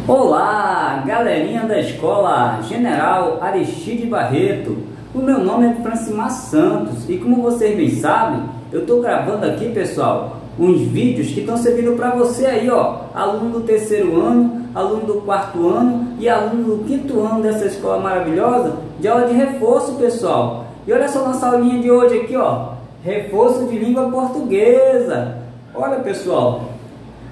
Olá, galerinha da Escola General Aristide Barreto. O meu nome é Francimar Santos e, como vocês bem sabem, eu estou gravando aqui, pessoal, uns vídeos que estão servindo para você aí, ó, aluno do terceiro ano, aluno do quarto ano e aluno do quinto ano dessa escola maravilhosa de aula de reforço, pessoal. E olha só nossa aulinha de hoje aqui, ó, reforço de língua portuguesa. Olha, pessoal,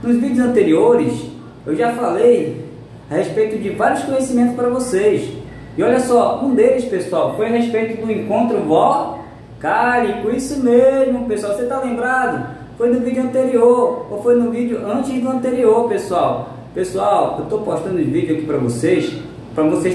nos vídeos anteriores eu já falei a respeito de vários conhecimentos para vocês. E olha só, um deles, pessoal, foi a respeito do encontro vocálico. Isso mesmo, pessoal, você está lembrado? Foi no vídeo anterior, ou foi no vídeo antes do anterior, pessoal. Pessoal, eu estou postando os vídeos aqui para vocês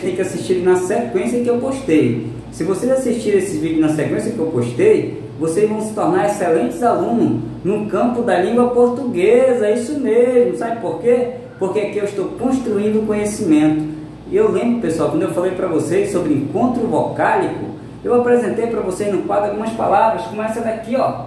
terem que assistir na sequência que eu postei. Se vocês assistirem esses vídeos na sequência que eu postei, vocês vão se tornar excelentes alunos no campo da língua portuguesa. Isso mesmo, sabe por quê? Porque aqui eu estou construindo conhecimento. E eu lembro, pessoal, quando eu falei para vocês sobre encontro vocálico, eu apresentei para vocês no quadro algumas palavras, como essa daqui, ó.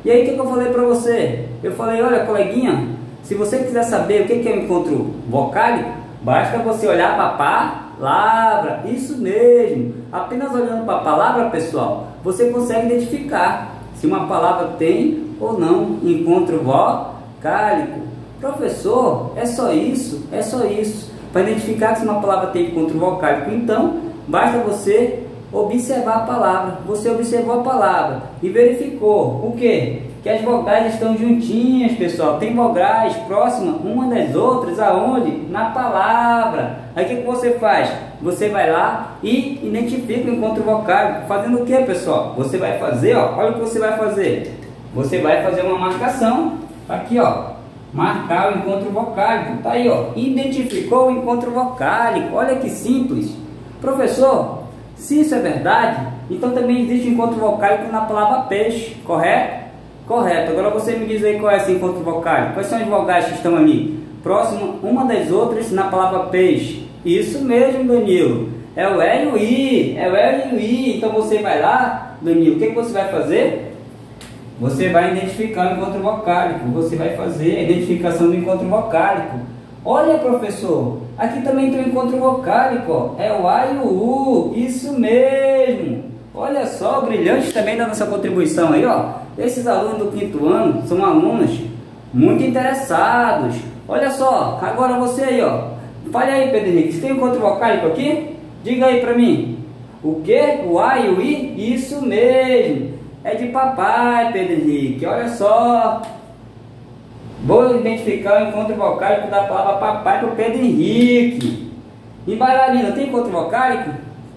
E aí o que eu falei para você? Eu falei, olha, coleguinha, se você quiser saber o que é o encontro vocálico, basta você olhar para a palavra. Isso mesmo. Apenas olhando para a palavra, pessoal, você consegue identificar se uma palavra tem ou não encontro vocálico. Professor, é só isso? É só isso. Para identificar se uma palavra tem encontro vocálico, então, basta você observar a palavra. Você observou a palavra e verificou o quê? Que as vogais estão juntinhas, pessoal. Tem vogais próximas uma das outras, aonde? Na palavra. Aí o que você faz? Você vai lá e identifica o encontro vocálico. Fazendo o que, pessoal? Você vai fazer, ó, olha o que você vai fazer. Você vai fazer uma marcação. Aqui, ó. Marcar o encontro vocálico. Tá aí, ó. Identificou o encontro vocálico. Olha que simples. Professor, se isso é verdade, então também existe encontro vocálico na palavra peixe, correto? Correto. Agora você me diz aí qual é esse encontro vocálico. Quais são as vogais que estão ali próximo uma das outras na palavra peixe? Isso mesmo, Danilo. É o E e o I. É o E e o I. Então você vai lá, Danilo. O que você vai fazer? Você vai identificar o encontro vocálico. Você vai fazer a identificação do encontro vocálico. Olha, professor, aqui também tem o encontro vocálico, ó. É o A e o U. Isso mesmo. Olha só, brilhante também da nossa contribuição aí, ó. Esses alunos do quinto ano são alunos muito interessados. Olha só, agora você aí, ó. Fale aí, Pedro Henrique, você tem encontro vocálico aqui? Diga aí pra mim. O que? O A e o I? Isso mesmo. É de papai, Pedro Henrique. Olha só. Vou identificar o encontro vocálico da palavra papai para o Pedro Henrique. E bailarina, tem encontro vocálico?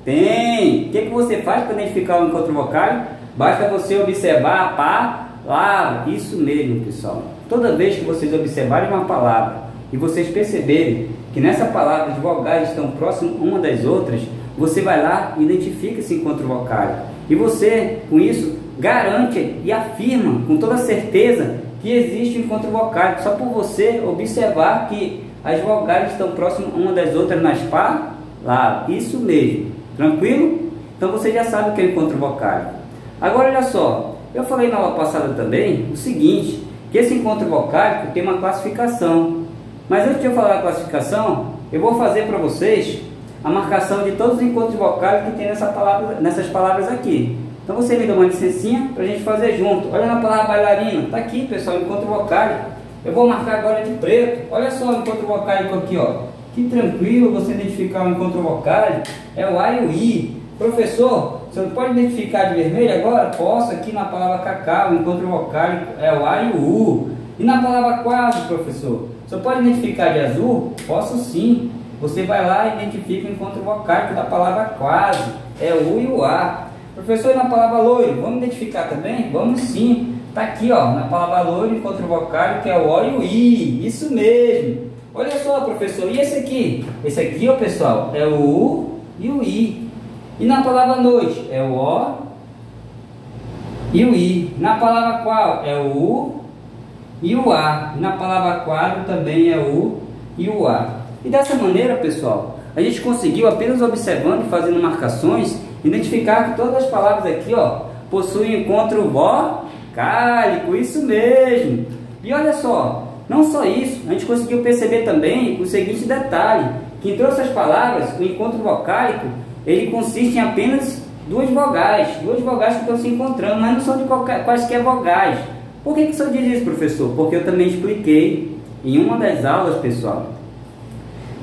Tem. O que você faz para identificar o encontro vocálico? Basta você observar a palavra. Isso mesmo, pessoal. Toda vez que vocês observarem uma palavra e vocês perceberem que nessa palavra as vogais estão próximas uma das outras, você vai lá e identifica esse encontro vocálico. E você, com isso, garante e afirma com toda certeza que existe um encontro vocálico, só por você observar que as vogais estão próximas uma das outras nas palavras. Isso mesmo. Tranquilo? Então você já sabe o que é encontro vocálico. Agora olha só, eu falei na aula passada também o seguinte, que esse encontro vocálico tem uma classificação. Mas antes de eu falar a classificação, eu vou fazer para vocês a marcação de todos os encontros vocálicos que tem nessas palavras aqui. Então você me dá uma licencinha para a gente fazer junto. Olha na palavra bailarina, tá aqui, pessoal, encontro vocálico. Eu vou marcar agora de preto. Olha só o encontro vocálico aqui, ó. Que tranquilo você identificar o encontro vocálico. É o A e o I. Professor, você não pode identificar de vermelho agora? Posso, aqui na palavra cacau, o encontro vocálico é o A e o U. E na palavra quase, professor, você pode identificar de azul? Posso sim. Você vai lá e identifica o encontro vocálico da palavra quase. É o U e o A. Professor, e na palavra loiro, vamos identificar também? Vamos sim. Está aqui, ó, na palavra loiro, encontro vocálico, que é o O e o I. Isso mesmo. Olha só, professor, e esse aqui? Esse aqui, ó, pessoal, é o U e o I. E na palavra noite, é o O e o I. Na palavra qual? É o U e o A. E na palavra quadro também é o U e o A. E dessa maneira, pessoal, a gente conseguiu, apenas observando e fazendo marcações, identificar que todas as palavras aqui, ó, possuem encontro vocálico. Isso mesmo. E olha só, Não só isso, a gente conseguiu perceber também o seguinte detalhe, que entre outras palavras, o encontro vocálico, ele consiste em apenas duas vogais que estão se encontrando, mas não são de quaisquer vogais. Por que o senhor diz isso, professor? Porque eu também expliquei em uma das aulas, pessoal,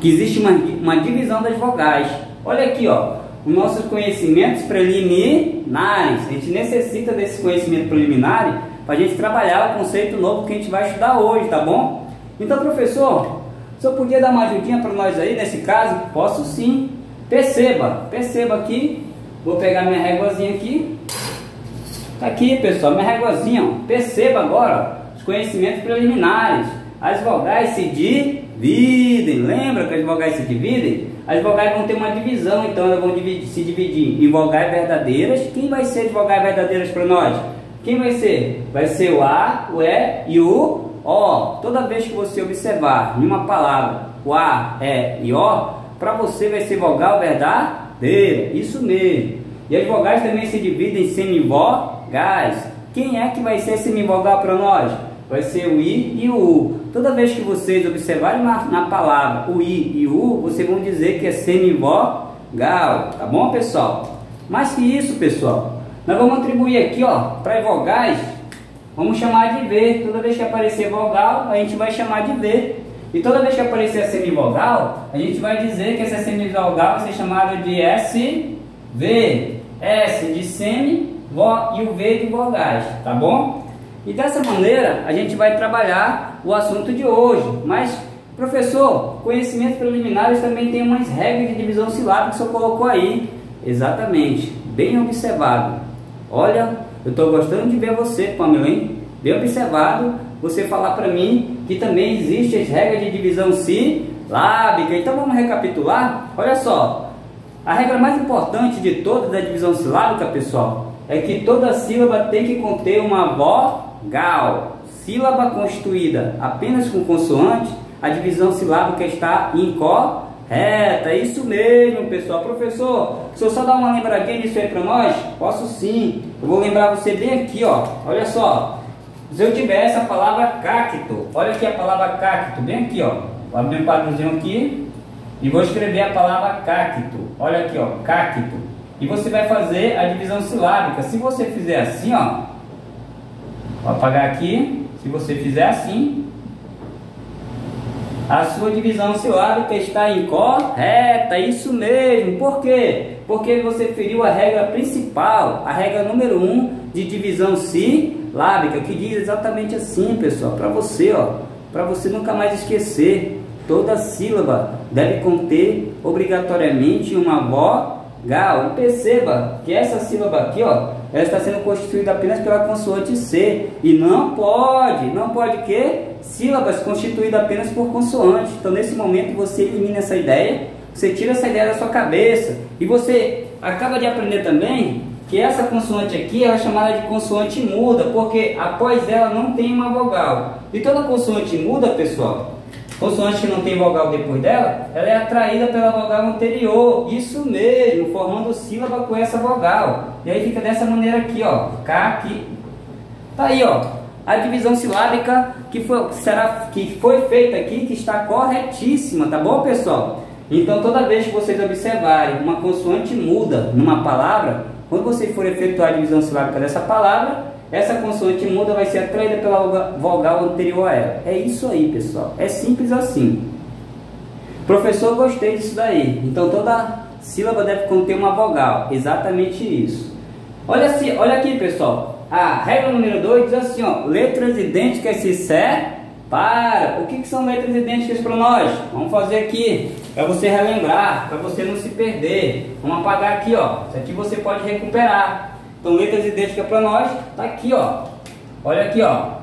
que existe uma divisão das vogais. Olha aqui, ó, os nossos conhecimentos preliminares. A gente necessita desse conhecimento preliminar para a gente trabalhar o conceito novo que a gente vai estudar hoje, tá bom? Então, professor, o senhor podia dar uma ajudinha para nós aí nesse caso? Posso sim. Perceba aqui. Vou pegar minha réguazinha aqui. Tá aqui, pessoal, minha réguazinha, ó. Perceba agora, ó, os conhecimentos preliminares. As vogais se dividem. Lembra que as vogais se dividem? As vogais vão ter uma divisão, então elas vão se dividir em vogais verdadeiras. Quem vai ser as vogais verdadeiras para nós? Quem vai ser? Vai ser o A, o E e o O. Toda vez que você observar em uma palavra o A, E e O, para você vai ser vogal verdadeira. Isso mesmo. E as vogais também se dividem em semivogais. Quem é que vai ser semivogal para nós? Vai ser o I e o U. Toda vez que vocês observarem na palavra o I e o U, vocês vão dizer que é semivogal, tá bom, pessoal? Mais que isso, pessoal, nós vamos atribuir aqui, ó, para as vogais, vamos chamar de V. Toda vez que aparecer vogal, a gente vai chamar de V. E toda vez que aparecer a semivogal, a gente vai dizer que essa semivogal vai ser chamada de SV. S de semi e o V de vogais, tá bom? E dessa maneira a gente vai trabalhar o assunto de hoje. Mas, professor, conhecimentos preliminares também tem umas regras de divisão silábica que o senhor colocou aí. Exatamente, bem observado. Olha, eu estou gostando de ver você, Pamela, hein? Bem observado você falar para mim que também existem as regras de divisão silábica. Então vamos recapitular. Olha só, a regra mais importante de toda da divisão silábica, pessoal, é que toda sílaba tem que conter uma vogal. Sílaba constituída apenas com consoante, a divisão silábica está incorreta. É isso mesmo, pessoal. Professor, se eu só dar uma lembradinha disso aí para nós, posso sim. Eu vou lembrar você bem aqui, ó. Olha só. Se eu tivesse a palavra cacto, olha aqui a palavra cacto, bem aqui, ó. Vou abrir um quadrozinho aqui e vou escrever a palavra cacto. Olha aqui, ó, cacto. E você vai fazer a divisão silábica. Se você fizer assim, ó, vou apagar aqui. Se você fizer assim, a sua divisão silábica está incorreta. Isso mesmo. Por quê? Porque você feriu a regra principal, a regra número 1 de divisão silábica, que diz exatamente assim, pessoal, para você, ó, para você nunca mais esquecer. Toda sílaba deve conter obrigatoriamente uma vogal. E perceba que essa sílaba aqui, ó, ela está sendo constituída apenas pela consoante C. E não pode que sílabas constituídas apenas por consoante. Então nesse momento você elimina essa ideia, você tira essa ideia da sua cabeça. E você acaba de aprender também que essa consoante aqui é chamada de consoante muda, porque após ela não tem uma vogal. E toda consoante muda, pessoal, consoante que não tem vogal depois dela, ela é atraída pela vogal anterior. Isso mesmo, formando sílaba com essa vogal. E aí fica dessa maneira aqui, ó. Aqui. Tá aí, ó. A divisão silábica que foi feita aqui, que está corretíssima, tá bom, pessoal? Então toda vez que vocês observarem uma consoante muda numa palavra, quando você for efetuar a divisão silábica dessa palavra, essa consoante muda vai ser atraída pela vogal anterior a ela. É isso aí, pessoal. É simples assim. Professor, gostei disso daí. Então toda sílaba deve conter uma vogal. Exatamente isso. Olha aqui, pessoal. A regra número 2 diz assim, ó. Letras idênticas se separam. O que são letras idênticas para nós? Vamos fazer aqui, para você relembrar, para você não se perder. Vamos apagar aqui, ó. Isso aqui você pode recuperar. Então, letras idênticas para nós, tá aqui, ó. Olha aqui, ó.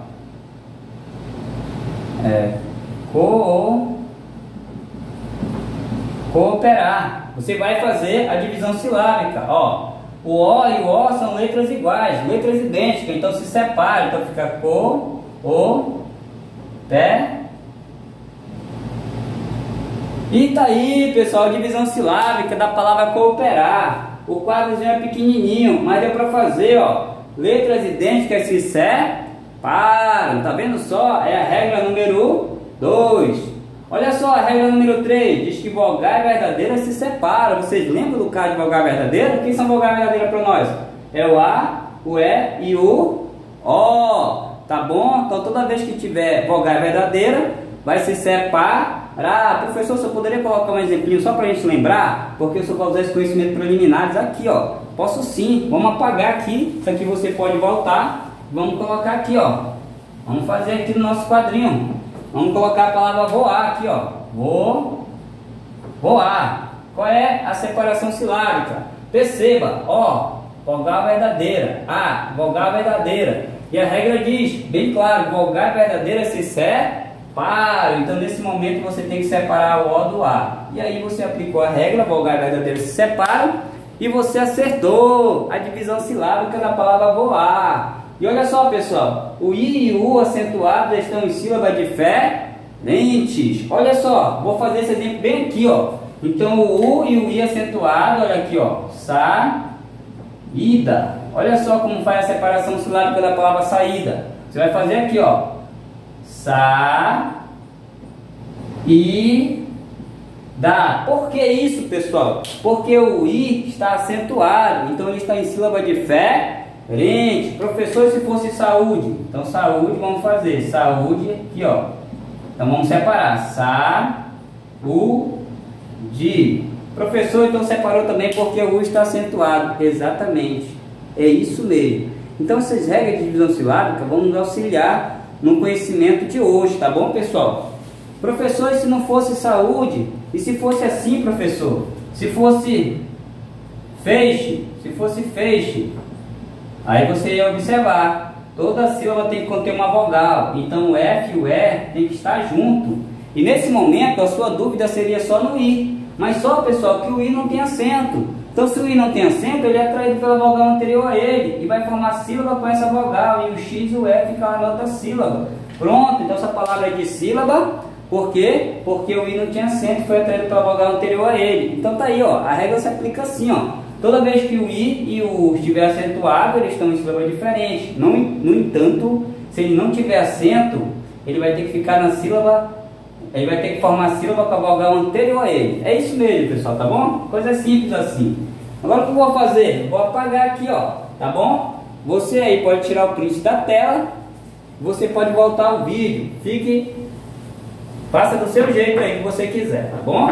Cooperar. Você vai fazer a divisão silábica, ó. O O e o O são letras iguais, letras idênticas, então se separa. Então fica E tá aí, pessoal, a divisão silábica da palavra cooperar. O quadrozinho é pequenininho, mas deu para fazer, ó. Letras idênticas se separam. param. Tá vendo só? É a regra número 2. Olha só a regra número 3. Diz que vogal verdadeira se separa. Vocês lembram do caso de vogal verdadeira? Quem são vogal verdadeira para nós? É o A, o E e o O. Tá bom? Então toda vez que tiver vogal verdadeira, vai se separar. Professor, você poderia colocar um exemplinho só para a gente lembrar? Porque eu só vou usar esse conhecimento preliminares aqui, ó. Posso sim. Vamos apagar aqui. Isso aqui você pode voltar. Vamos colocar aqui, ó. Vamos fazer aqui no nosso quadrinho. Vamos colocar a palavra voar aqui, ó. Voar. Qual é a separação silábica? Perceba, ó, vogal verdadeira. A, vogal verdadeira. E a regra diz, bem claro, vogal verdadeira se separam. Então, nesse momento, você tem que separar o O do A. E aí, você aplicou a regra, vogal verdadeira se separam. E você acertou a divisão silábica da palavra voar. E olha só, pessoal, o I e o U acentuados estão em sílabas diferentes. Olha só, vou fazer esse exemplo bem aqui, ó. Então, o U e o I acentuado, olha aqui, ó. Saída. Olha só como faz a separação silábica da palavra saída. Você vai fazer aqui, ó. Saída. Por que isso, pessoal? Porque o I está acentuado, então ele está em sílaba diferente. Professor, se fosse saúde, então saúde, vamos fazer saúde aqui, ó. Então vamos separar saúde. Professor, então separou também porque o U está acentuado. Exatamente, é isso mesmo. Então essas regras de divisão silábica vão nos auxiliar no conhecimento de hoje, tá bom, pessoal? Professor, e se não fosse saúde? E se fosse assim, professor? Se fosse feixe? Aí você ia observar, toda sílaba tem que conter uma vogal, então o F e o E tem que estar junto. E nesse momento a sua dúvida seria só no I, mas só, pessoal, que o I não tem acento. Então se o I não tem acento, ele é atraído pela vogal anterior a ele, e vai formar sílaba com essa vogal, e o X e o E ficam na outra sílaba. Pronto, então essa palavra é de sílaba, por quê? Porque o I não tinha acento e foi atraído pela vogal anterior a ele. Então tá aí, ó, a regra se aplica assim, ó. Toda vez que o I e o U estiver acentuado, eles estão em sílaba diferente. No entanto, se ele não tiver acento, ele vai ter que ficar na sílaba, ele vai ter que formar a sílaba com a vogal anterior a ele. É isso mesmo, pessoal, tá bom? Coisa simples assim. Agora o que eu vou fazer? Vou apagar aqui, ó, tá bom? Você aí pode tirar o print da tela, você pode voltar ao vídeo. Faça do seu jeito aí que você quiser, tá bom?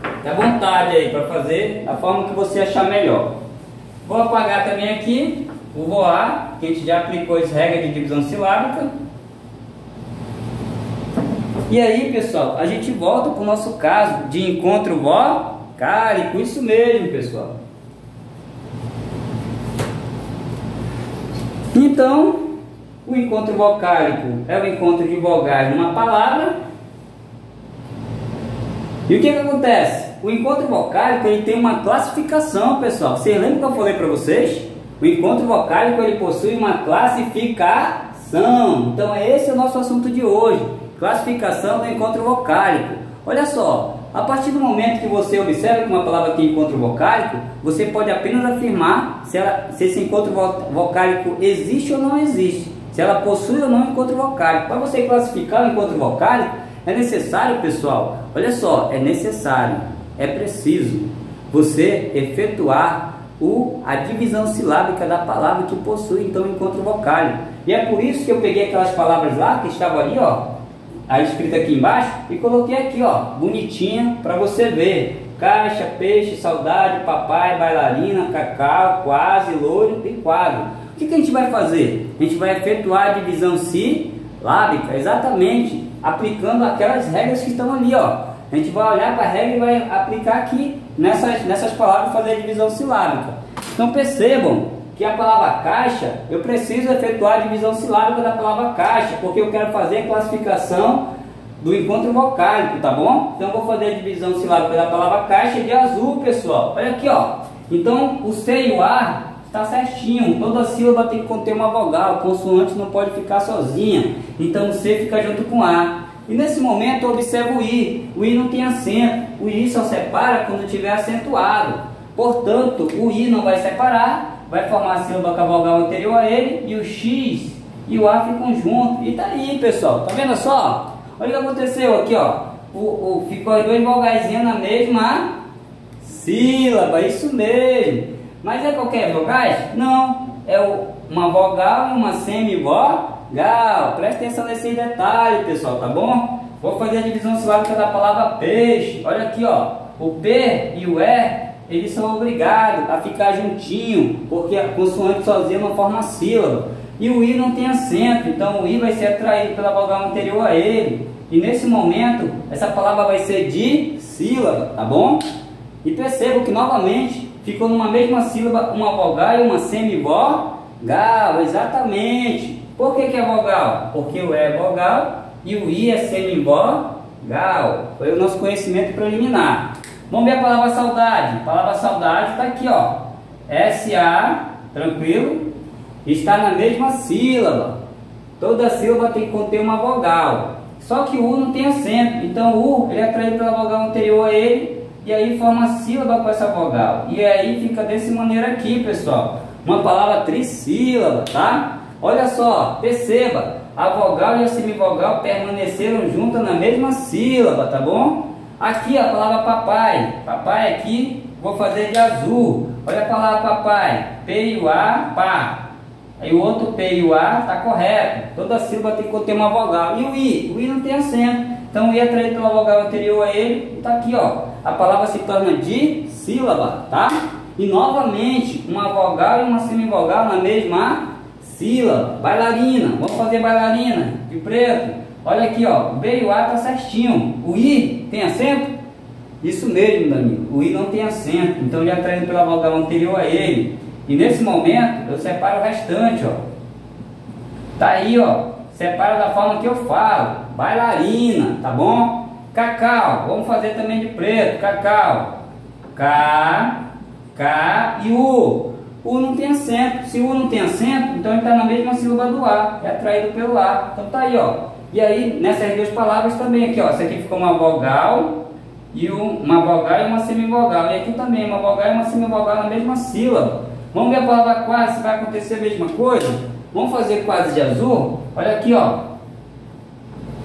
Fique à vontade aí para fazer da forma que você achar melhor. Vou apagar também aqui o voar, que a gente já aplicou as regras de divisão silábica. E aí, pessoal, a gente volta para o nosso caso de encontro vocálico. Isso mesmo, pessoal. Então, o encontro vocálico é o encontro de vogais numa palavra. E o que acontece? O encontro vocálico ele tem uma classificação, pessoal. Vocês lembram que eu falei para vocês? O encontro vocálico ele possui uma classificação. Então esse é o nosso assunto de hoje. Classificação do encontro vocálico. Olha só, a partir do momento que você observa que uma palavra tem encontro vocálico, você pode apenas afirmar se esse encontro vocálico existe ou não existe. Se ela possui ou não encontro vocálico. Para você classificar o encontro vocálico, é necessário, pessoal, olha só, é necessário, é preciso você efetuar a divisão silábica da palavra que possui, então, encontro vocálico. E é por isso que eu peguei aquelas palavras lá, que estavam ali, ó, a escrita aqui embaixo, e coloquei aqui, ó, bonitinha, para você ver. Caixa, peixe, saudade, papai, bailarina, cacau, quase, loiro e quadro. O que a gente vai fazer? A gente vai efetuar a divisão silábica, exatamente, aplicando aquelas regras que estão ali, ó. A gente vai olhar para a regra e vai aplicar aqui nessas palavras, fazer a divisão silábica. Então percebam que a palavra caixa, eu preciso efetuar a divisão silábica da palavra caixa, porque eu quero fazer a classificação do encontro vocálico, tá bom? Então eu vou fazer a divisão silábica da palavra caixa de azul, pessoal. Olha aqui, ó. Então o C e o A está certinho, toda sílaba tem que conter uma vogal, a consoante não pode ficar sozinha, então o C fica junto com A. E nesse momento eu observo o I não tem acento, o I só separa quando tiver acentuado, portanto o I não vai separar, vai formar a sílaba com a vogal anterior a ele, e o X e o A ficam juntos. E tá aí, pessoal, tá vendo só? Olha o que aconteceu aqui, ó. Ficou as duas vogaizinhas na mesma sílaba, isso mesmo. Mas é qualquer vogais? Não, é uma vogal e uma semivogal. Presta atenção nesse detalhe, pessoal, tá bom? Vou fazer a divisão silábica da palavra peixe. Olha aqui, ó. O P e o E, eles são obrigados a ficar juntinho, porque a consoante sozinha não forma sílaba. E o I não tem acento, então o I vai ser atraído pela vogal anterior a ele. E nesse momento, essa palavra vai ser dissílaba, tá bom? E perceba que novamente ficou numa mesma sílaba uma vogal e uma semivogal, exatamente. Por que é vogal? Porque o E é vogal e o I é semivogal. Foi o nosso conhecimento preliminar. Vamos ver a palavra saudade. A palavra saudade está aqui, ó. S-A, tranquilo? Está na mesma sílaba. Toda sílaba tem que conter uma vogal. Só que o U não tem acento. Então o U ele é atraído pela vogal anterior a ele. E aí forma sílaba com essa vogal. E aí fica dessa maneira aqui, pessoal. Uma palavra trissílaba, tá? Olha só, perceba. A vogal e a semivogal permaneceram juntas na mesma sílaba, tá bom? Aqui a palavra papai. Papai aqui, vou fazer de azul. Olha a palavra papai. P-I-U-A, pá. Aí o outro P e o A está correto. Toda sílaba tem que conter uma vogal. E o I? O I não tem acento. Então o I é atraído pela vogal anterior a ele. E está aqui, ó. A palavra se torna dissílaba, tá? E novamente, uma vogal e uma semivogal na mesma sílaba. Bailarina. Vamos fazer bailarina de preto. Olha aqui, ó. O B e o A tá certinho. O I tem acento? Isso mesmo, Danilo. O I não tem acento. Então ele é atraído pela vogal anterior a ele. E nesse momento eu separo o restante, ó. Tá aí, ó. Separo da forma que eu falo. Bailarina, tá bom? Cacau. Vamos fazer também de preto. Cacau. K, K e U. U não tem acento. Se o U não tem acento, então ele está na mesma sílaba do A. É atraído pelo A. Então tá aí, ó. E aí, nessas duas palavras também aqui, ó. Essa aqui ficou uma vogal e uma vogal e uma semivogal. E aqui também, uma vogal e uma semivogal na mesma sílaba. Vamos ver a palavra quase, se vai acontecer a mesma coisa? Vamos fazer quase de azul? Olha aqui, ó.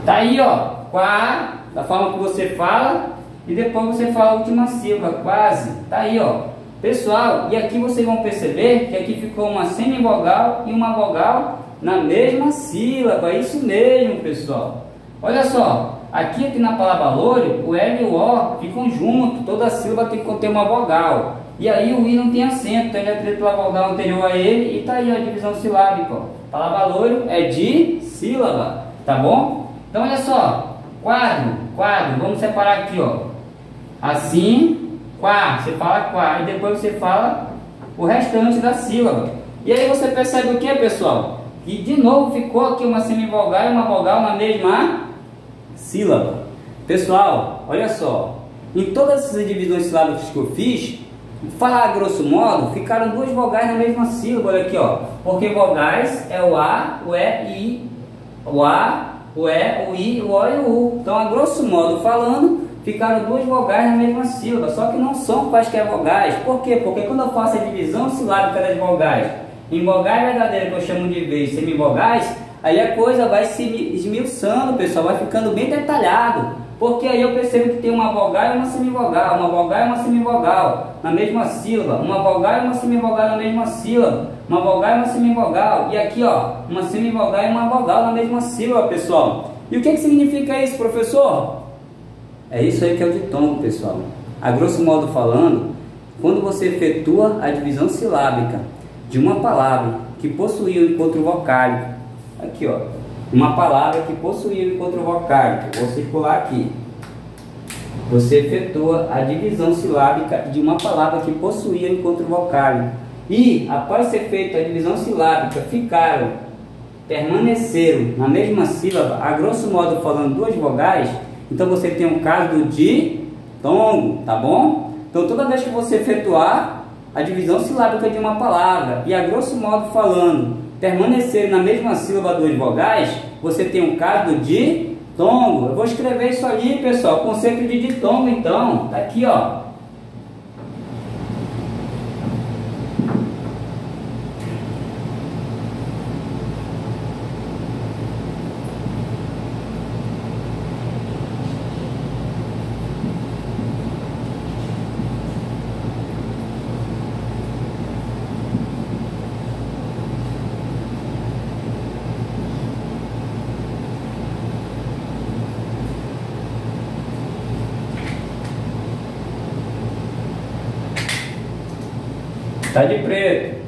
Tá aí, ó. Quá, da forma que você fala. E depois você fala a última sílaba, quase. Tá aí, ó. Pessoal, e aqui vocês vão perceber que aqui ficou uma semivogal e uma vogal na mesma sílaba. Isso mesmo, pessoal. Olha só. Aqui na palavra loiro, o L e o O ficam juntos. Toda sílaba tem que conter uma vogal. E aí o I não tem acento, então ele é atraído pela vogal anterior a ele. E tá aí a divisão silábica, ó. A palavra loiro é dissílaba, tá bom? Então olha só, quadro, quadro, vamos separar aqui, ó. Assim, quá, você fala quá, e depois você fala o restante da sílaba. E aí você percebe o que, pessoal? Que de novo ficou aqui uma semivogal e uma vogal na mesma sílaba. Pessoal, olha só, em todas essas divisões silábicas que eu fiz, falar grosso modo, ficaram duas vogais na mesma sílaba, olha aqui, ó. Porque vogais é o A, o E e I. O A, o E, o I, o O e o U. Então, a grosso modo falando, ficaram duas vogais na mesma sílaba, só que não são quaisquer vogais. Por quê? Porque quando eu faço a divisão silábica das vogais em vogais verdadeiras, que eu chamo de V, e semivogais, aí a coisa vai se esmiuçando, pessoal, vai ficando bem detalhado. Porque aí eu percebo que tem uma vogal e uma semivogal, uma vogal e uma semivogal na mesma sílaba, uma vogal e uma semivogal na mesma sílaba, uma vogal e uma semivogal, e aqui, ó, uma semivogal e uma vogal na mesma sílaba, pessoal. E o que significa isso, professor? É isso aí que é o ditongo, pessoal. A grosso modo falando, quando você efetua a divisão silábica de uma palavra que possuía o encontro vocálico, aqui, ó, uma palavra que possuía o encontro vocálico, vou circular aqui. Você efetua a divisão silábica de uma palavra que possuía o encontro vocálico. E, após ser feita a divisão silábica, permaneceram na mesma sílaba, a grosso modo falando, duas vogais. Então você tem um caso do ditongo, tá bom? Então toda vez que você efetuar a divisão silábica de uma palavra e, a grosso modo falando, permanecer na mesma sílaba duas vogais, você tem um caso do ditongo. Eu vou escrever isso ali, pessoal, o conceito de ditongo, então, tá aqui, ó. Tá de preto.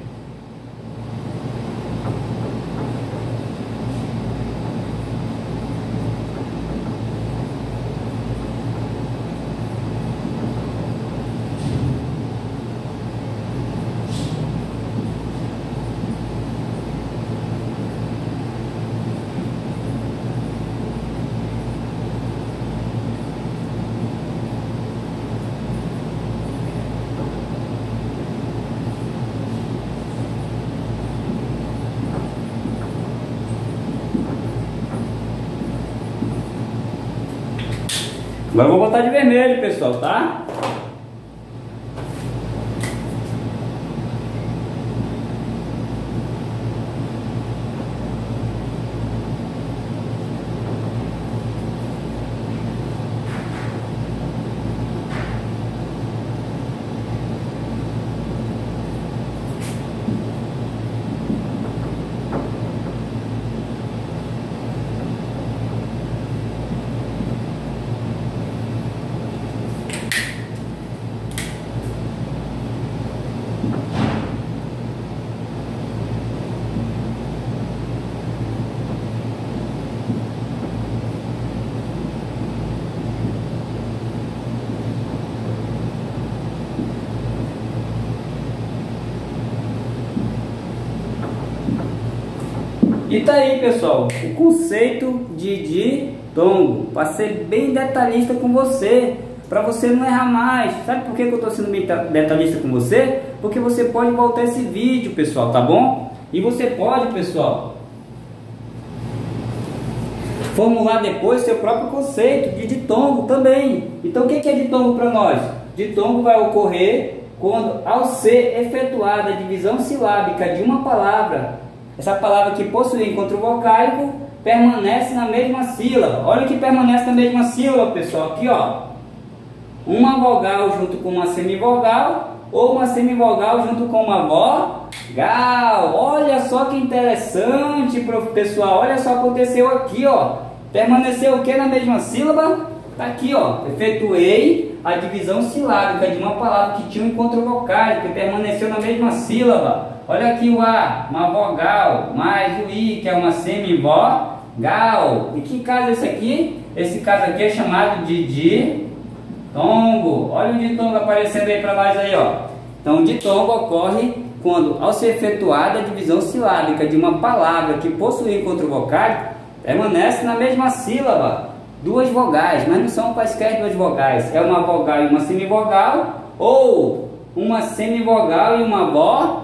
Agora eu vou botar de vermelho, pessoal, tá? E tá aí, pessoal, o conceito de ditongo, para ser bem detalhista com você, para você não errar mais. Sabe por que eu tô sendo bem detalhista com você? Porque você pode voltar esse vídeo, pessoal, tá bom? E você pode, pessoal, formular depois seu próprio conceito de ditongo também. Então o que é ditongo para nós? Ditongo vai ocorrer quando, ao ser efetuada a divisão silábica de uma palavra, essa palavra que possui encontro vocálico permanece na mesma sílaba. Olha que permanece na mesma sílaba, pessoal. Aqui, ó. Uma vogal junto com uma semivogal ou uma semivogal junto com uma vogal. Olha só que interessante, pessoal. Olha só o que aconteceu aqui, ó. Permaneceu o que na mesma sílaba? Tá aqui, ó. Efetuei a divisão silábica de uma palavra que tinha um encontro vocálico e permaneceu na mesma sílaba. Olha aqui o A, uma vogal, mais o I, que é uma semivogal. E que caso é esse aqui? Esse caso aqui é chamado de ditongo. Olha o ditongo aparecendo aí para nós aí, ó. Então, o ditongo ocorre quando, ao ser efetuada a divisão silábica de uma palavra que possui encontro vocálico, permanece na mesma sílaba duas vogais, mas não são quaisquer duas vogais. É uma vogal e uma semivogal, ou uma semivogal e uma vogal.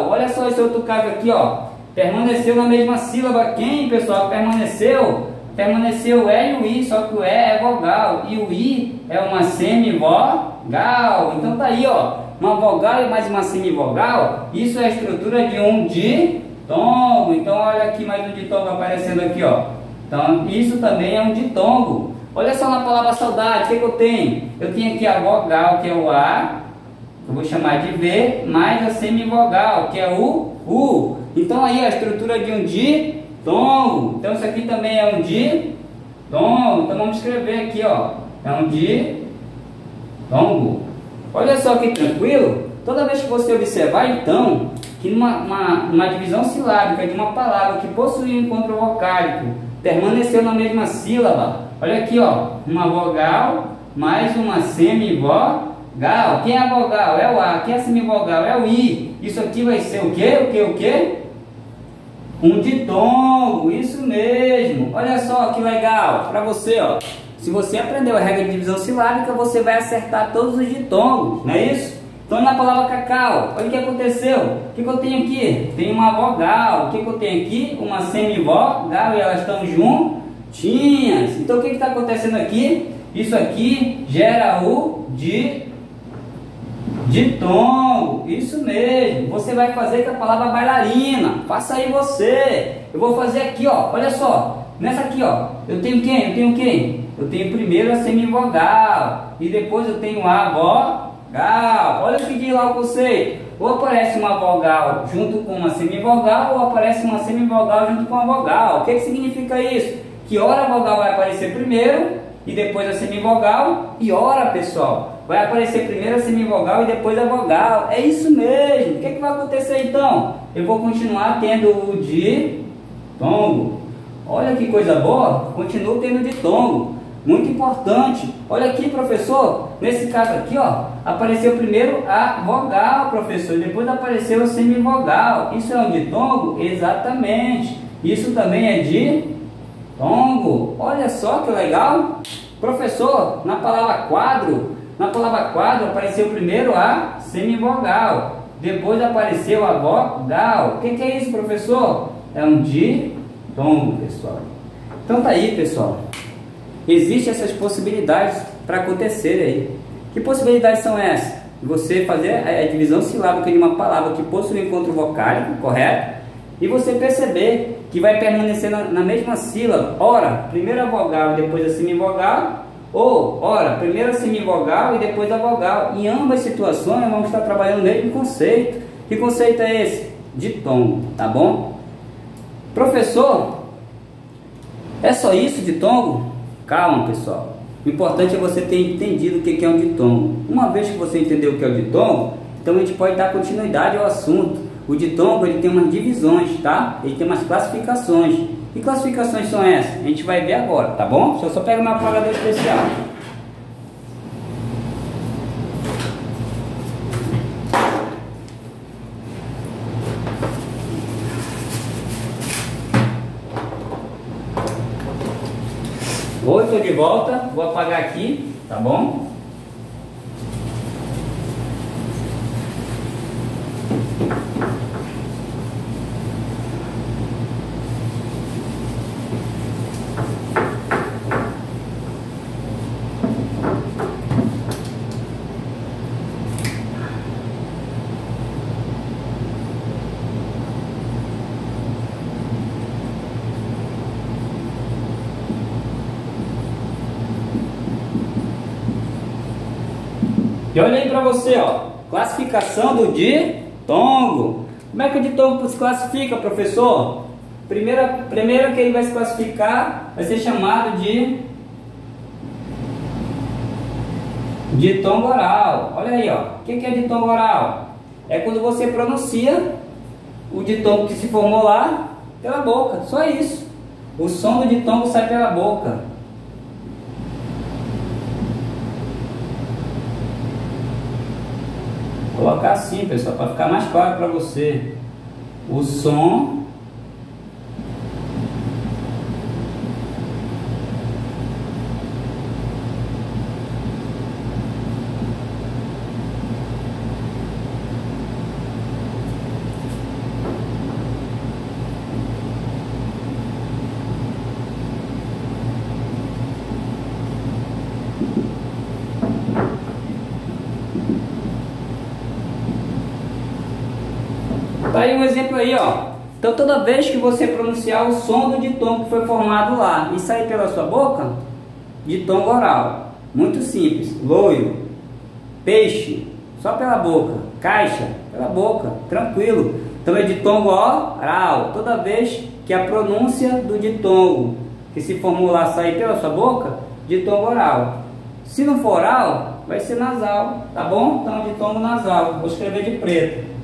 Olha só esse outro caso aqui, ó. Permaneceu na mesma sílaba. Quem, pessoal, permaneceu? Permaneceu o E e o I, só que o E é vogal e o I é uma semivogal. Então tá aí, ó. Uma vogal e mais uma semivogal. Isso é a estrutura de um ditongo. Então olha aqui mais um ditongo aparecendo aqui, ó. Então isso também é um ditongo. Olha só na palavra saudade, o que eu tenho? Eu tenho aqui a vogal, que é o A. Eu vou chamar de V, mais a semivogal, que é o U. Então aí a estrutura de um ditongo. Então isso aqui também é um ditongo. Então vamos escrever aqui, ó. É um ditongo. Olha só que tranquilo. Toda vez que você observar, então, que numa divisão silábica de uma palavra que possui um encontro vocálico permaneceu na mesma sílaba. Olha aqui, ó. Uma vogal mais uma semivogal. Quem é a vogal? É o A. Quem é a semivogal? É o I. Isso aqui vai ser o quê? O quê? Um ditongo. Isso mesmo. Olha só que legal. Para você, ó. Se você aprendeu a regra de divisão silábica, você vai acertar todos os ditongos. Não é isso? Então na palavra cacau, olha o que aconteceu. O que eu tenho aqui? Tem uma vogal. O que eu tenho aqui? Uma semivogal. E elas estão juntinhas. Então o que está acontecendo aqui? Isso aqui gera o ditongo. Isso mesmo. Você vai fazer com a palavra bailarina. Faça aí você. Eu vou fazer aqui, ó. Olha só. Nessa aqui, ó. Eu tenho quem? Eu tenho quem? Eu tenho primeiro a semivogal. E depois eu tenho a vogal. Olha o que diz lá o conceito. Ou aparece uma vogal junto com uma semivogal, ou aparece uma semivogal junto com uma vogal. O que significa isso? Que ora a vogal vai aparecer primeiro e depois a semivogal, e ora, pessoal, vai aparecer primeiro a semivogal e depois a vogal. É isso mesmo. O que vai acontecer então? Eu vou continuar tendo o ditongo. Olha que coisa boa, continuo tendo ditongo. Muito importante. Olha aqui, professor, nesse caso aqui, ó, apareceu primeiro a vogal, professor, e depois apareceu a semivogal. Isso é um ditongo? Exatamente. Isso também é ditongo. Olha só que legal. Professor, na palavra quadro apareceu primeiro a semivogal, depois apareceu a vogal. O que é isso, professor? É um ditongo, pessoal. Então tá aí, pessoal. Existem essas possibilidades para acontecer aí. Que possibilidades são essas? Você fazer a divisão silábica de uma palavra que possui um encontro vocálico, correto? E você perceber que vai permanecer na mesma sílaba. Ora, primeiro a vogal e depois a semivogal. Ou, ora, primeiro a semivogal e depois a vogal. Em ambas situações vamos estar trabalhando o mesmo conceito. Que conceito é esse? Ditongo, tá bom? Professor, é só isso, ditongo? Calma, pessoal. O importante é você ter entendido o que é um ditongo. Uma vez que você entendeu o que é o ditongo, então a gente pode dar continuidade ao assunto. O ditongo, ele tem umas divisões, tá? Ele tem umas classificações. Que classificações são essas? A gente vai ver agora, tá bom? Deixa eu só pegar meu apagador especial. Oi, estou de volta. Vou apagar aqui, tá bom? E olha aí para você, ó, classificação do ditongo. Como é que o ditongo se classifica, professor? Primeiro que ele vai se classificar vai ser chamado de ditongo oral. Olha aí, ó, o que é ditongo oral? É quando você pronuncia o ditongo que se formou lá pela boca, só isso. O som do ditongo sai pela boca. Vou colocar assim, pessoal, para ficar mais claro para você. O som tá aí um exemplo aí, ó. Então toda vez que você pronunciar o som do ditongo que foi formado lá e sair pela sua boca, ditongo oral. Muito simples. Loiro, peixe, só pela boca. Caixa, pela boca, tranquilo. Então é ditongo oral. Toda vez que a pronúncia do ditongo que se formou lá sair pela sua boca, ditongo oral. Se não for oral, vai ser nasal, tá bom? Então ditongo nasal. Vou escrever de preto.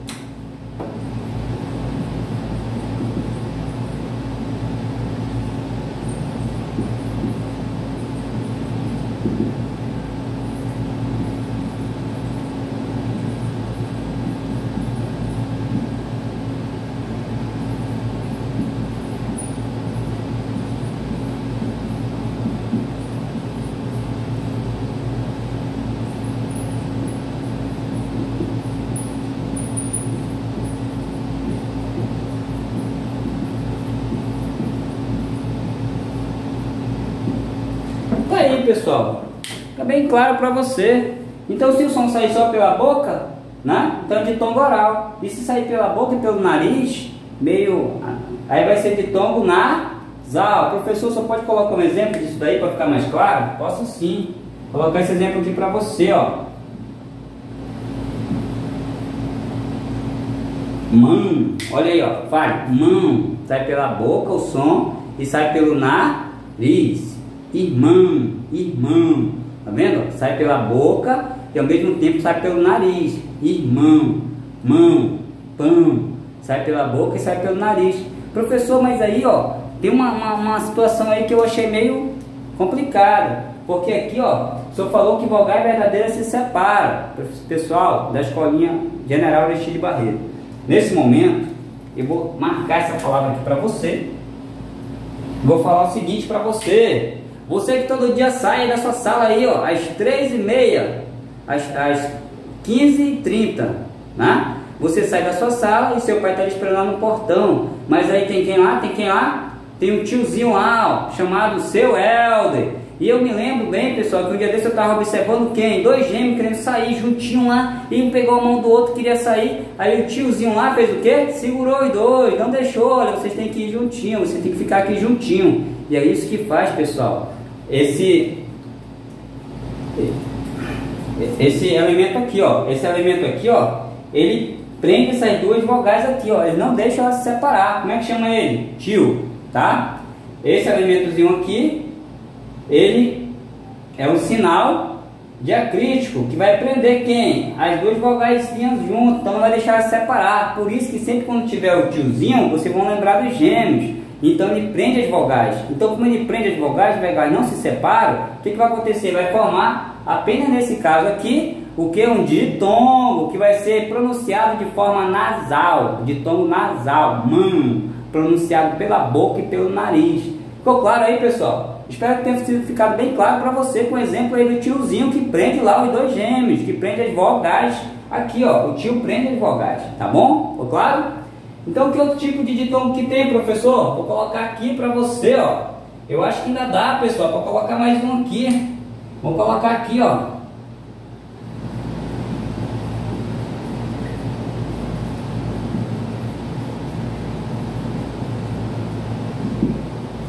Aí, pessoal, fica bem claro para você. Então, se o som sair só pela boca, né? Então, ditongo oral. E se sair pela boca e pelo nariz, aí vai ser ditongo nasal. O professor só pode colocar um exemplo disso daí para ficar mais claro? Posso sim. Vou colocar esse exemplo aqui para você, ó. Mão. Olha aí, ó. Fale. Mão. Sai pela boca o som e sai pelo nariz. Irmão, irmão, tá vendo? Sai pela boca e ao mesmo tempo sai pelo nariz. Irmão, mão, pão, sai pela boca e sai pelo nariz. Professor, mas aí ó, tem uma situação aí que eu achei meio complicada, porque aqui ó, o senhor falou que vogal e verdadeira se separam. Pessoal da Escolinha General Aristide Barreto, nesse momento eu vou marcar essa palavra aqui para você. Vou falar o seguinte para você. Você que todo dia sai da sua sala aí, ó, às 3h30, às 15h30, né? Você sai da sua sala e seu pai está esperando lá no portão. Mas aí tem quem lá? Tem quem lá? Tem um tiozinho lá, ó, chamado seu Helder. E eu me lembro bem, pessoal, que um dia desse eu estava observando quem? Dois gêmeos querendo sair juntinho lá. E um pegou a mão do outro, queria sair. Aí o tiozinho lá fez o quê? Segurou os dois, não deixou. Olha, vocês têm que ir juntinho, você tem que ficar aqui juntinho. E é isso que faz, pessoal. Esse elemento aqui, ó. Esse elemento aqui, ó. Ele prende essas duas vogais aqui, ó. Ele não deixa elas se separar. Como é que chama ele? Tio, tá? Esse elementozinho aqui, ele é um sinal diacrítico que vai prender quem? As duas vogais juntas, então não vai deixar elas se separar. Por isso que sempre quando tiver o tiozinho, vocês vão lembrar dos gêmeos. Então ele prende as vogais. Então como ele prende as vogais não se separam, o que vai acontecer? Vai formar, apenas nesse caso aqui, o que? Um ditongo, que vai ser pronunciado de forma nasal. Ditongo nasal, pronunciado pela boca e pelo nariz. Ficou claro aí, pessoal? Espero que tenha ficado bem claro para você, com o exemplo aí do tiozinho que prende lá os dois gêmeos, que prende as vogais aqui, ó. O tio prende as vogais, tá bom? Ficou claro? Então, que outro tipo de ditongo que tem, professor? Vou colocar aqui para você, ó. Eu acho que ainda dá, pessoal, para colocar mais um aqui. Vou colocar aqui, ó.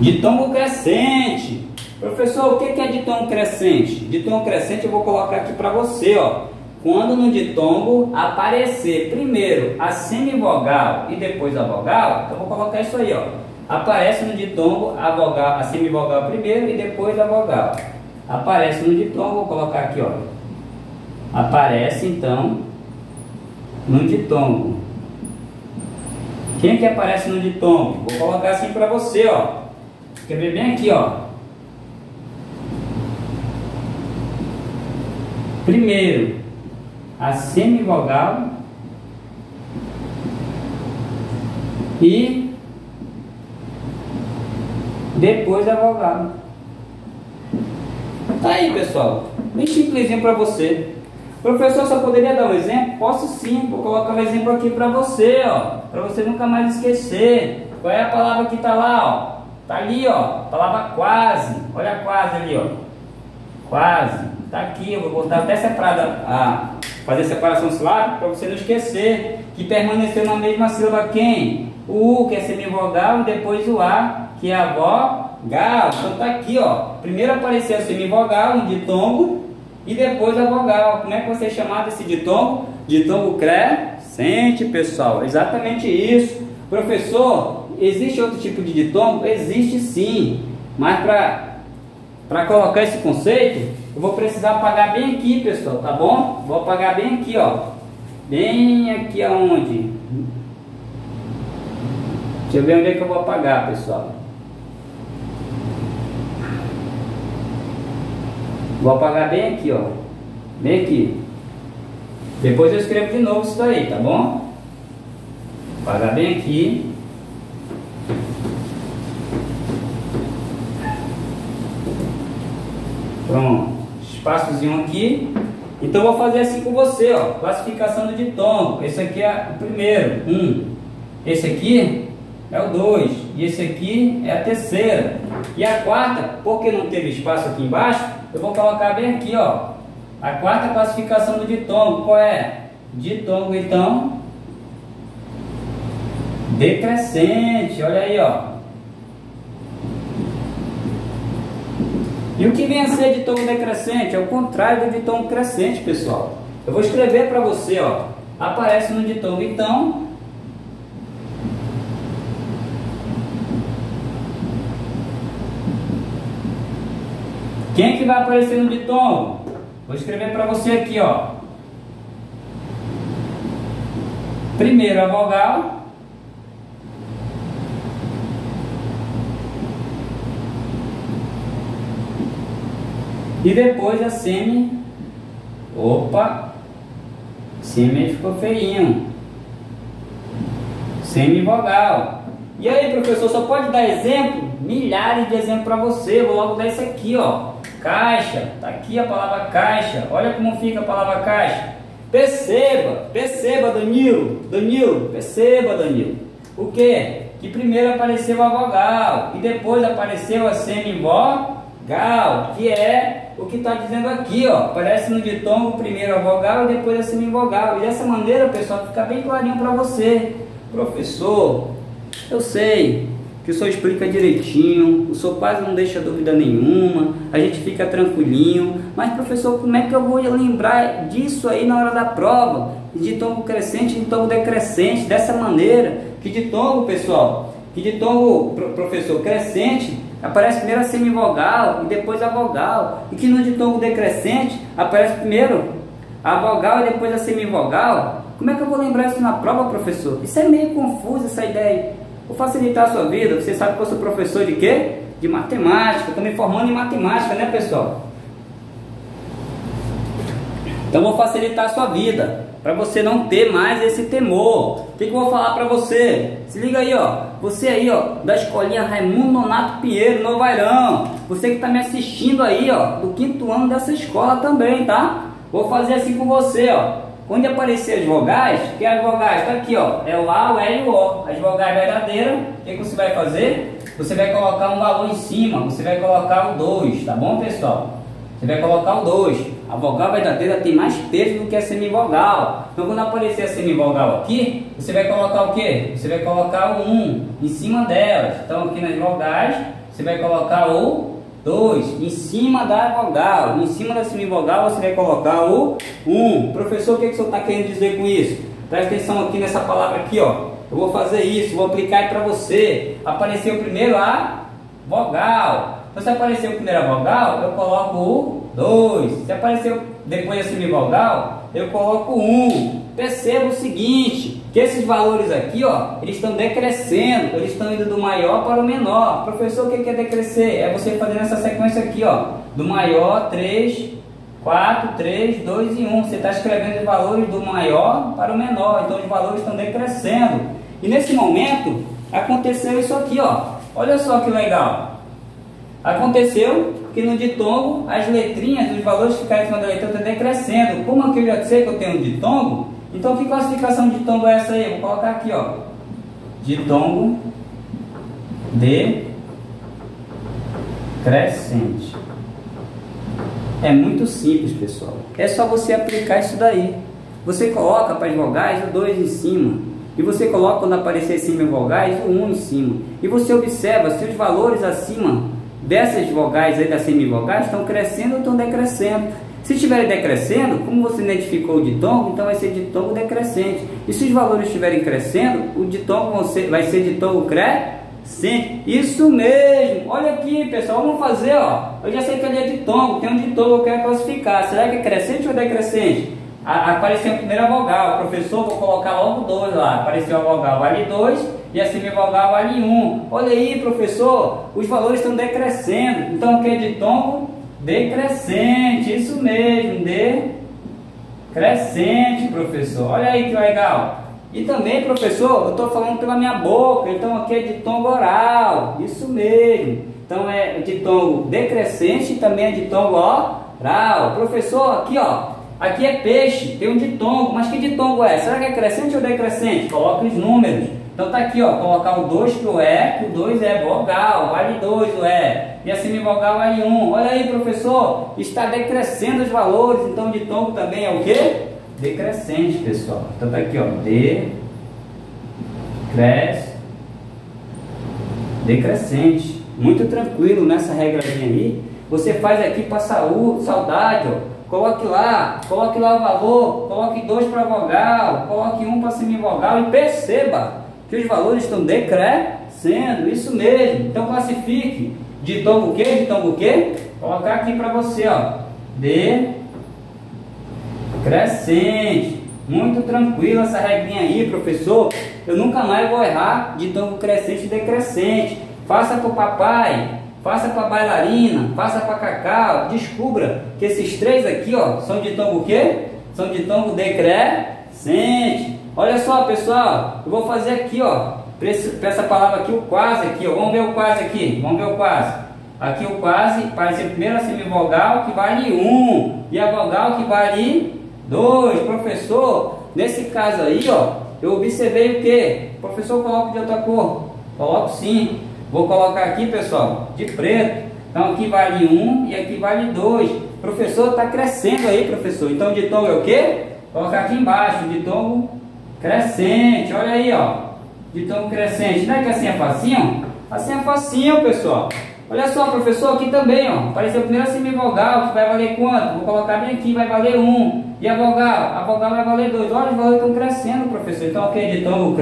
Ditongo crescente. Professor, o que é ditongo crescente? Ditongo crescente eu vou colocar aqui para você, ó. Quando no ditongo aparecer primeiro a semivogal e depois a vogal, então vou colocar isso aí, ó. Aparece no ditongo a vogal, a semivogal primeiro e depois a vogal. Aparece no ditongo, vou colocar aqui, ó. Aparece então no ditongo. Quem que aparece no ditongo? Vou colocar assim para você, ó. Escrever bem aqui, ó. Primeiro a semivogal e depois a vogal. Tá aí, pessoal, bem simplesinho para você. Professor, só poderia dar um exemplo? Posso sim, vou colocar um exemplo aqui para você, ó, para você nunca mais esquecer. Qual é a palavra que tá lá, ó? Tá ali, ó, palavra quase. Olha a quase ali, ó. Quase. Tá aqui, eu vou botar até separada fazer separação sílábica para você não esquecer que permaneceu na mesma sílaba quem? O U, que é semivogal, e depois o A, que é a vogal. Então tá aqui, ó. Primeiro apareceu a semivogal, um ditongo, e depois a vogal. Como é que você chama desse ditongo? Ditongo crescente, pessoal. Exatamente isso. Professor, existe outro tipo de ditongo? Existe sim. Mas para colocar esse conceito, eu vou precisar apagar bem aqui, pessoal, tá bom? Vou apagar bem aqui, ó. Bem aqui aonde? Deixa eu ver onde é que eu vou apagar, pessoal. Vou apagar bem aqui, ó. Bem aqui. Depois eu escrevo de novo isso daí, tá bom? Apagar bem aqui. Pronto. Espaçozinho aqui. Então vou fazer assim com você, ó. Classificação do ditongo. Esse aqui é o primeiro, 1. Esse aqui é o 2. E esse aqui é a terceira. E a quarta, porque não teve espaço aqui embaixo, eu vou colocar bem aqui, ó. A quarta classificação do ditongo, qual é? Ditongo, então, decrescente. Olha aí, ó. E o que vem a ser ditongo decrescente? É o contrário do ditongo crescente, pessoal. Eu vou escrever para você, ó. Aparece no ditongo, então. Quem que vai aparecer no ditongo? Vou escrever para você aqui, ó. Primeiro a vogal. E depois a semi. Opa! Semi ficou feinho. Semivogal. E aí, professor, só pode dar exemplo? Milhares de exemplos para você. Eu vou logo dar isso aqui, ó. Caixa. Tá aqui a palavra caixa. Olha como fica a palavra caixa. Perceba, perceba, Danilo. Danilo, perceba, Danilo. O que? Que primeiro apareceu a vogal e depois apareceu a semivogal, que é o que está dizendo aqui, ó. Aparece no ditongo primeiro a vogal e depois a semivogal. E dessa maneira, pessoal, fica bem clarinho para você. Professor, eu sei que o senhor explica direitinho, o senhor quase não deixa dúvida nenhuma, a gente fica tranquilinho, mas professor, como é que eu vou lembrar disso aí na hora da prova? Ditongo crescente e ditongo decrescente, dessa maneira, que ditongo, pessoal, que ditongo, professor, crescente, aparece primeiro a semivogal e depois a vogal, e que no ditongo decrescente aparece primeiro a vogal e depois a semivogal. Como é que eu vou lembrar isso na prova, professor? Isso é meio confuso, essa ideia aí. Vou facilitar a sua vida. Você sabe que eu sou professor de quê? De matemática. Estou me formando em matemática, né, pessoal? Então vou facilitar a sua vida, para você não ter mais esse temor. O que eu vou falar para você? Se liga aí, ó. Você aí, ó, da escolinha Raimundo Nonato Pinheiro, Novo Airão. Você que está me assistindo aí, ó, do 5º ano dessa escola também, tá? Vou fazer assim com você, ó. Quando aparecer as vogais, que as vogais tá aqui, ó, é o A, o E e o O. As vogais verdadeiras, o que você vai fazer? Você vai colocar um valor em cima, você vai colocar o 2, tá bom, pessoal? Você vai colocar o 2. A vogal verdadeira tem mais peso do que a semivogal. Então, quando aparecer a semivogal aqui, você vai colocar o quê? Você vai colocar o 1 em cima delas. Então, aqui nas vogais, você vai colocar o 2 em cima da vogal, em cima da semivogal você vai colocar o 1. Professor, o que o senhor está querendo dizer com isso? Presta atenção aqui nessa palavra aqui, ó. Eu vou fazer isso, vou aplicar aí para você. Apareceu primeiro a vogal. Então, se apareceu primeiro a vogal, eu coloco o 2. Se apareceu depois a semivogal, eu coloco o 1. Perceba o seguinte, que esses valores aqui, ó, eles estão decrescendo, eles estão indo do maior para o menor. Professor, o que é decrescer? É você fazendo essa sequência aqui, ó, do maior 3, 4, 3, 2 e 1. Você está escrevendo os valores do maior para o menor, então os valores estão decrescendo. E nesse momento, aconteceu isso aqui, ó. Olha só que legal. Aconteceu que no ditongo, as letrinhas, os valores que ficaram em cima da letra estão decrescendo. Como aqui eu já sei que eu tenho um ditongo, então que classificação de ditongo é essa aí? Eu vou colocar aqui, ó. Ditongo decrescente. É muito simples, pessoal. É só você aplicar isso daí. Você coloca para as vogais o 2 em cima. E você coloca, quando aparecer semivogais, o 1 em cima. E você observa se os valores acima dessas vogais aí, das semivogais, estão crescendo ou estão decrescendo. Se estiverem decrescendo, como você identificou o ditongo, então vai ser ditongo decrescente. E se os valores estiverem crescendo, o ditongo vai ser ditongo crescente. Isso mesmo! Olha aqui, pessoal, vamos fazer, ó. Eu já sei que ali é ditongo, tem um ditongo que eu quero classificar. Será que é crescente ou decrescente? Apareceu a primeira vogal, professor, vou colocar logo 2 lá. Apareceu a vogal, vale 2, e a semivogal vale 1. Olha aí, professor, os valores estão decrescendo. Então, o que é ditongo? Decrescente, isso mesmo, decrescente, professor. Olha aí que legal. E também, professor, eu estou falando pela minha boca, então aqui é ditongo oral, isso mesmo. Então é ditongo decrescente e também é ditongo oral. Professor, aqui ó, aqui é peixe, tem um ditongo, mas que ditongo é? Será que é crescente ou decrescente? Coloca os números. Então tá aqui, ó, colocar o 2 que o E, o 2 é vogal, vale 2 o E, e a semivogal vale 1. Olha aí, professor, está decrescendo os valores, então o ditongo também é o quê? Decrescente, pessoal. Então tá aqui, ó, decrescente. Muito tranquilo nessa regrazinha aí. Você faz aqui para saudade, ó. Coloque lá o valor, coloque 2 para vogal, coloque 1 para semivogal e perceba que os valores estão decrescendo, isso mesmo. Então classifique ditongo o quê? Ditongo o quê? Vou colocar aqui para você, ó. crescente. Muito tranquilo essa regrinha aí, professor. Eu nunca mais vou errar ditongo crescente e decrescente. Faça para o papai, faça para a bailarina, faça para Cacau. Descubra que esses três aqui, ó, são ditongo o quê? São ditongo decrescente. Olha só, pessoal, eu vou fazer aqui, ó, para essa palavra aqui, o quase aqui, ó. Vamos ver o quase aqui, vamos ver o quase. Aqui o quase parece primeiro a semivogal que vale 1 e a vogal que vale 2. Professor, nesse caso aí, ó, eu observei o que? Professor, coloco de outra cor. Coloco sim. Vou colocar aqui, pessoal, de preto. Então aqui vale 1 e aqui vale 2. Professor, está crescendo aí, professor. Então ditongo é o que? Colocar aqui embaixo, ditongo crescente. Olha aí, ó, ditongo crescente. Não é que assim é facinho? Assim é facinho, pessoal. Olha só, professor, aqui também, ó, apareceu primeiro a semivogal, que vai valer quanto? Vou colocar bem aqui, vai valer 1. E a vogal? A vogal vai valer 2. Olha, os valores estão crescendo, professor. Então aqui é ditongo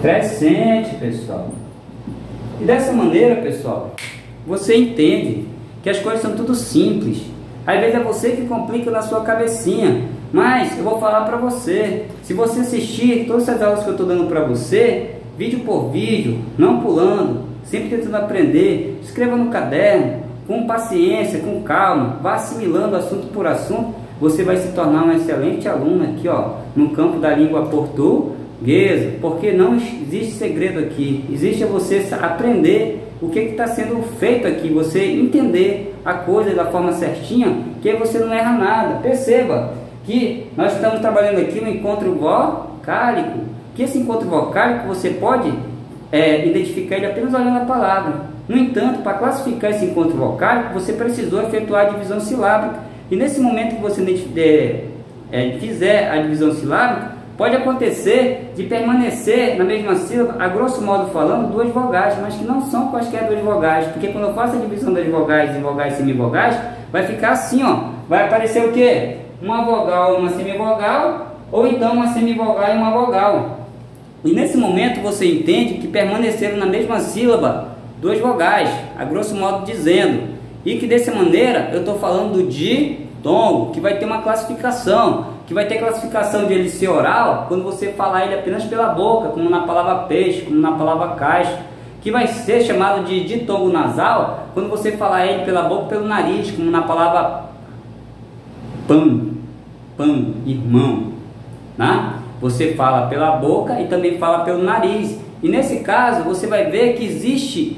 crescente, pessoal. E dessa maneira, pessoal, você entende que as coisas são tudo simples. Às vezes é você que complica na sua cabecinha, mas eu vou falar para você. Se você assistir todas essas aulas que eu estou dando para você, vídeo por vídeo, não pulando, sempre tentando aprender, escreva no caderno, com paciência, com calma, vá assimilando assunto por assunto, você vai se tornar um excelente aluno aqui, ó, no campo da língua portuguesa, porque não existe segredo aqui, existe você aprender o que está sendo feito aqui, você entender a coisa da forma certinha, que aí você não erra nada. Perceba que nós estamos trabalhando aqui no encontro vocálico, que esse encontro vocálico você pode identificar ele apenas olhando a palavra. No entanto, para classificar esse encontro vocálico, você precisou efetuar a divisão silábica. E nesse momento que você fizer a divisão silábica, pode acontecer de permanecer na mesma sílaba, a grosso modo falando, duas vogais, mas que não são quaisquer duas vogais, porque quando eu faço a divisão das vogais em vogais e semivogais, vai ficar assim, ó, vai aparecer o quê? Uma vogal e uma semivogal, ou então uma semivogal e uma vogal. E nesse momento você entende que permaneceram na mesma sílaba duas vogais, a grosso modo dizendo, e que dessa maneira eu estou falando do ditongo, que vai ter uma classificação, que vai ter classificação de ele ser oral quando você falar ele apenas pela boca, como na palavra peixe, como na palavra caixa, que vai ser chamado de ditongo nasal quando você falar ele pela boca, pelo nariz, como na palavra pão, irmão, né? Você fala pela boca e também fala pelo nariz. E nesse caso você vai ver que existe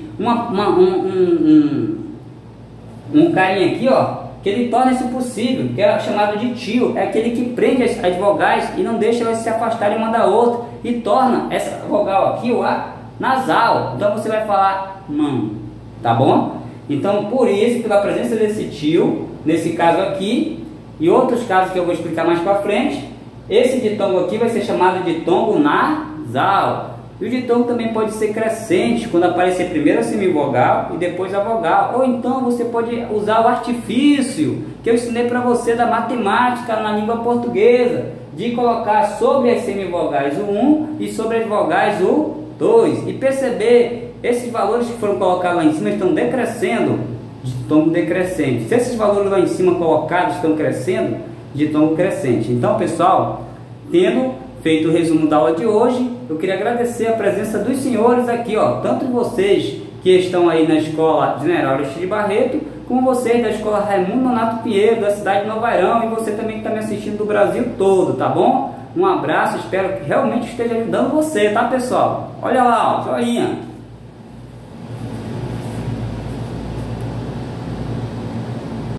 um carinha aqui, ó, que ele torna isso possível, que é chamado de tio. É aquele que prende as vogais e não deixa elas se afastarem uma da outra e torna essa vogal aqui, o A, nasal. Então você vai falar mão, tá bom? Então por isso, pela presença desse tio, nesse caso aqui e outros casos que eu vou explicar mais para frente, esse ditongo aqui vai ser chamado de ditongo nasal. E o ditongo também pode ser crescente, quando aparecer primeiro a semivogal e depois a vogal. Ou então você pode usar o artifício que eu ensinei para você da matemática na língua portuguesa, de colocar sobre as semivogais o 1 e sobre as vogais o 2. E perceber, esses valores que foram colocados lá em cima estão decrescendo, ditongo decrescente. Se esses valores lá em cima colocados estão crescendo, ditongo crescente. Então, pessoal, tendo feito o resumo da aula de hoje, eu queria agradecer a presença dos senhores aqui, ó, tanto vocês que estão aí na Escola General Aristide Barreto, como vocês da Escola Raimundo Nonato Pinheiro, da cidade de Nova Airão, e você também que está me assistindo do Brasil todo, tá bom? Um abraço, espero que realmente esteja ajudando você, tá, pessoal? Olha lá, ó, joinha!